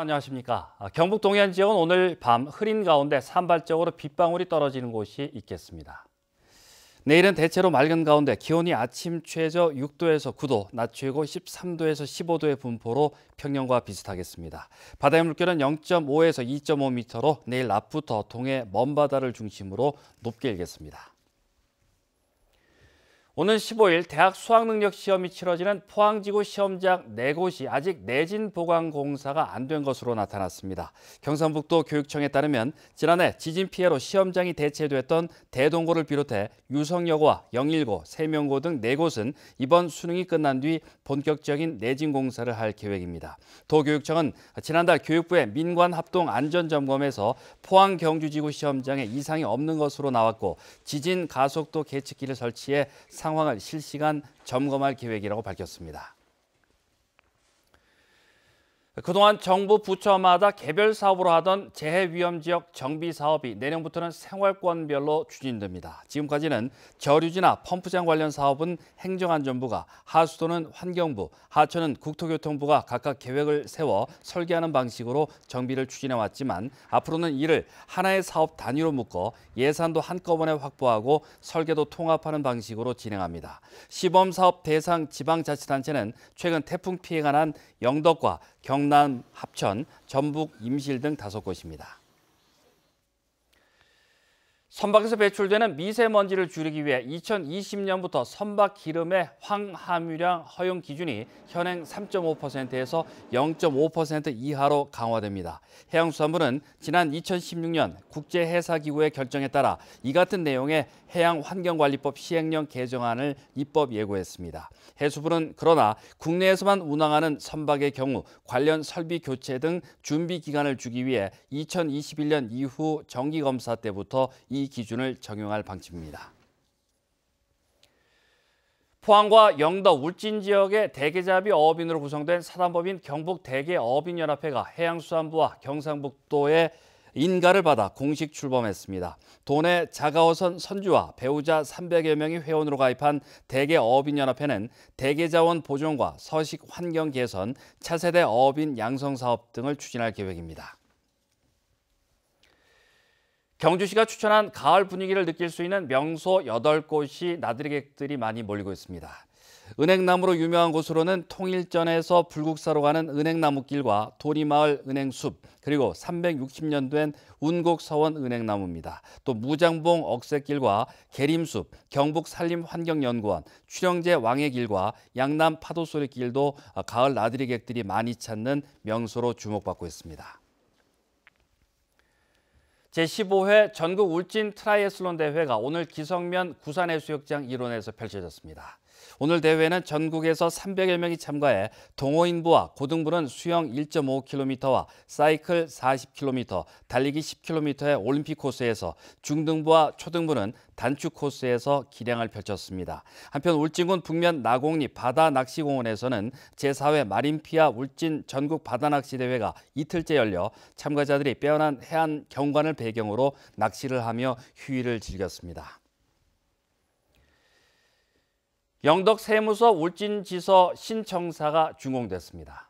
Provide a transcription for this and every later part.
안녕하십니까. 경북 동해안 지역은 오늘 밤 흐린 가운데 산발적으로 빗방울이 떨어지는 곳이 있겠습니다. 내일은 대체로 맑은 가운데 기온이 아침 최저 6도에서 9도, 낮 최고 13도에서 15도의 분포로 평년과 비슷하겠습니다. 바다의 물결은 0.5에서 2.5m로 내일 낮부터 동해 먼바다를 중심으로 높게 일겠습니다. 오는 15일 대학 수학능력 시험이 치러지는 포항지구 시험장 4곳이 아직 내진 보강 공사가 안 된 것으로 나타났습니다. 경상북도 교육청에 따르면 지난해 지진 피해로 시험장이 대체됐던 대동고를 비롯해 유성여고와 영일고, 세명고 등 4곳은 이번 수능이 끝난 뒤 본격적인 내진 공사를 할 계획입니다. 도교육청은 지난달 교육부의 민관 합동 안전점검에서 포항 경주지구 시험장에 이상이 없는 것으로 나왔고 지진 가속도 계측기를 설치해 상황을 실시간 점검할 계획이라고 밝혔습니다. 그동안 정부 부처마다 개별 사업으로 하던 재해위험지역 정비 사업이 내년부터는 생활권별로 추진됩니다. 지금까지는 저류지나 펌프장 관련 사업은 행정안전부가, 하수도는 환경부, 하천은 국토교통부가 각각 계획을 세워 설계하는 방식으로 정비를 추진해왔지만 앞으로는 이를 하나의 사업 단위로 묶어 예산도 한꺼번에 확보하고 설계도 통합하는 방식으로 진행합니다. 시범사업 대상 지방자치단체는 최근 태풍 피해가 난 영덕과 경남 합천, 전북 임실 등 5곳입니다. 선박에서 배출되는 미세먼지를 줄이기 위해 2020년부터 선박 기름의 황함유량 허용 기준이 현행 3.5%에서 0.5% 이하로 강화됩니다. 해양수산부는 지난 2016년 국제해사기구의 결정에 따라 이 같은 내용의 해양환경관리법 시행령 개정안을 입법 예고했습니다. 해수부는 그러나 국내에서만 운항하는 선박의 경우 관련 설비 교체 등 준비 기간을 주기 위해 2021년 이후 정기검사 때부터 이 기준을 적용할 방침입니다. 포항과 영덕, 울진 지역의 대게잡이 어업인으로 구성된 사단법인 경북대게어업인연합회가 해양수산부와 경상북도의 인가를 받아 공식 출범했습니다. 도내 자가어선 선주와 배우자 300여 명이 회원으로 가입한 대게어업인연합회는 대게자원 보존과 서식 환경 개선, 차세대 어업인 양성 사업 등을 추진할 계획입니다. 경주시가 추천한 가을 분위기를 느낄 수 있는 명소 8곳이 나들이객들이 많이 몰리고 있습니다. 은행나무로 유명한 곳으로는 통일전에서 불국사로 가는 은행나무길과 도리마을 은행숲, 그리고 360년 된 운곡서원 은행나무입니다. 또 무장봉 억새길과 계림숲, 경북산림환경연구원, 출영제 왕의길과 양남 파도소리길도 가을 나들이객들이 많이 찾는 명소로 주목받고 있습니다. 제15회 전국 울진 트라이애슬론 대회가 오늘 기성면 구산해수욕장 일원에서 펼쳐졌습니다. 오늘 대회는 전국에서 300여 명이 참가해 동호인부와 고등부는 수영 1.5km와 사이클 40km, 달리기 10km의 올림픽 코스에서 중등부와 초등부는 단축 코스에서 기량을 펼쳤습니다. 한편 울진군 북면 나곡리 바다낚시공원에서는 제4회 마린피아 울진 전국 바다낚시대회가 이틀째 열려 참가자들이 빼어난 해안 경관을 배경으로 낚시를 하며 휴일을 즐겼습니다. 영덕 세무서 울진지서 신청사가 준공됐습니다.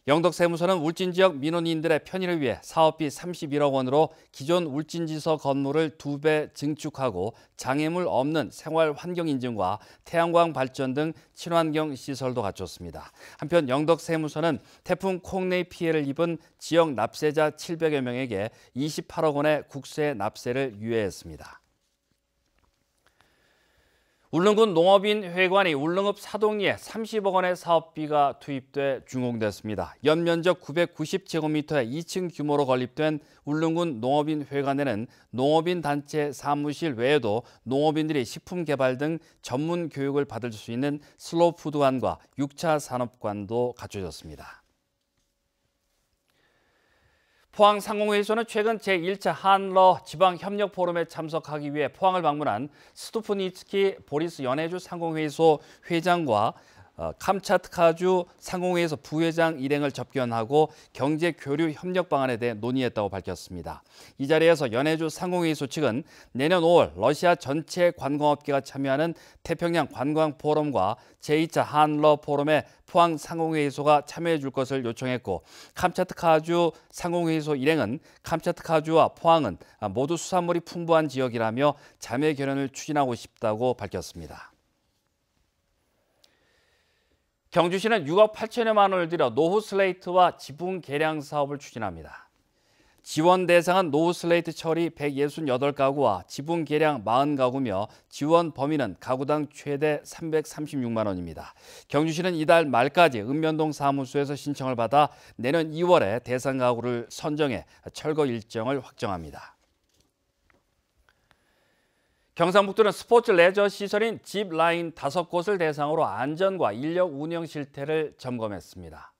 영덕 세무서는 울진 지역 민원인들의 편의를 위해 사업비 31억 원으로 기존 울진지서 건물을 2배 증축하고 장애물 없는 생활 환경 인증과 태양광 발전 등 친환경 시설도 갖췄습니다. 한편 영덕 세무서는 태풍 콩네이 피해를 입은 지역 납세자 700여 명에게 28억 원의 국세 납세를 유예했습니다. 울릉군 농업인회관이 울릉읍 사동리에 30억 원의 사업비가 투입돼 준공됐습니다. 연면적 990제곱미터의 2층 규모로 건립된 울릉군 농업인회관에는 농업인 단체 사무실 외에도 농업인들이 식품 개발 등 전문 교육을 받을 수 있는 슬로푸드관과 6차 산업관도 갖춰졌습니다. 포항상공회의소는 최근 제1차 한러 지방협력 포럼에 참석하기 위해 포항을 방문한 스투프니츠키 보리스 연해주 상공회의소 회장과 캄차트카주 상공회의소 부회장 일행을 접견하고 경제 교류 협력 방안에 대해 논의했다고 밝혔습니다. 이 자리에서 연해주 상공회의소 측은 내년 5월 러시아 전체 관광업계가 참여하는 태평양 관광 포럼과 제2차 한러 포럼에 포항 상공회의소가 참여해 줄 것을 요청했고, 캄차트카주 상공회의소 일행은 캄차트카주와 포항은 모두 수산물이 풍부한 지역이라며 자매 결연을 추진하고 싶다고 밝혔습니다. 경주시는 6억 8천여만 원을 들여 노후 슬레이트와 지붕 개량 사업을 추진합니다. 지원 대상은 노후 슬레이트 처리 168가구와 지붕 개량 40가구며 지원 범위는 가구당 최대 336만 원입니다. 경주시는 이달 말까지 읍면동 사무소에서 신청을 받아 내년 2월에 대상 가구를 선정해 철거 일정을 확정합니다. 경상북도는 스포츠 레저 시설인 짚라인 5곳을 대상으로 안전과 인력 운영 실태를 점검했습니다.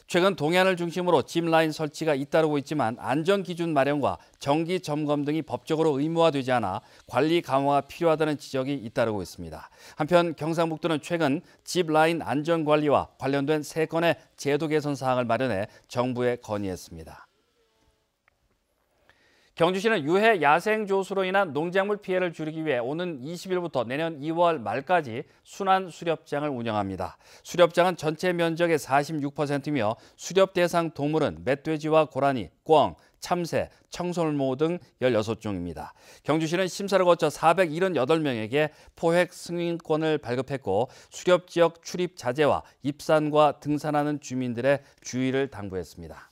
최근 동해안을 중심으로 짚라인 설치가 잇따르고 있지만 안전 기준 마련과 정기 점검 등이 법적으로 의무화되지 않아 관리 강화가 필요하다는 지적이 잇따르고 있습니다. 한편 경상북도는 최근 짚라인 안전 관리와 관련된 3건의 제도 개선 사항을 마련해 정부에 건의했습니다. 경주시는 유해 야생조수로 인한 농작물 피해를 줄이기 위해 오는 20일부터 내년 2월 말까지 순환 수렵장을 운영합니다. 수렵장은 전체 면적의 46%며 수렵 대상 동물은 멧돼지와 고라니, 꿩, 참새, 청설모 등 16종입니다. 경주시는 심사를 거쳐 478명에게 포획 승인권을 발급했고 수렵 지역 출입 자제와 입산과 등산하는 주민들의 주의를 당부했습니다.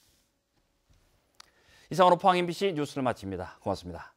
이상으로 포항 MBC 뉴스를 마칩니다. 고맙습니다.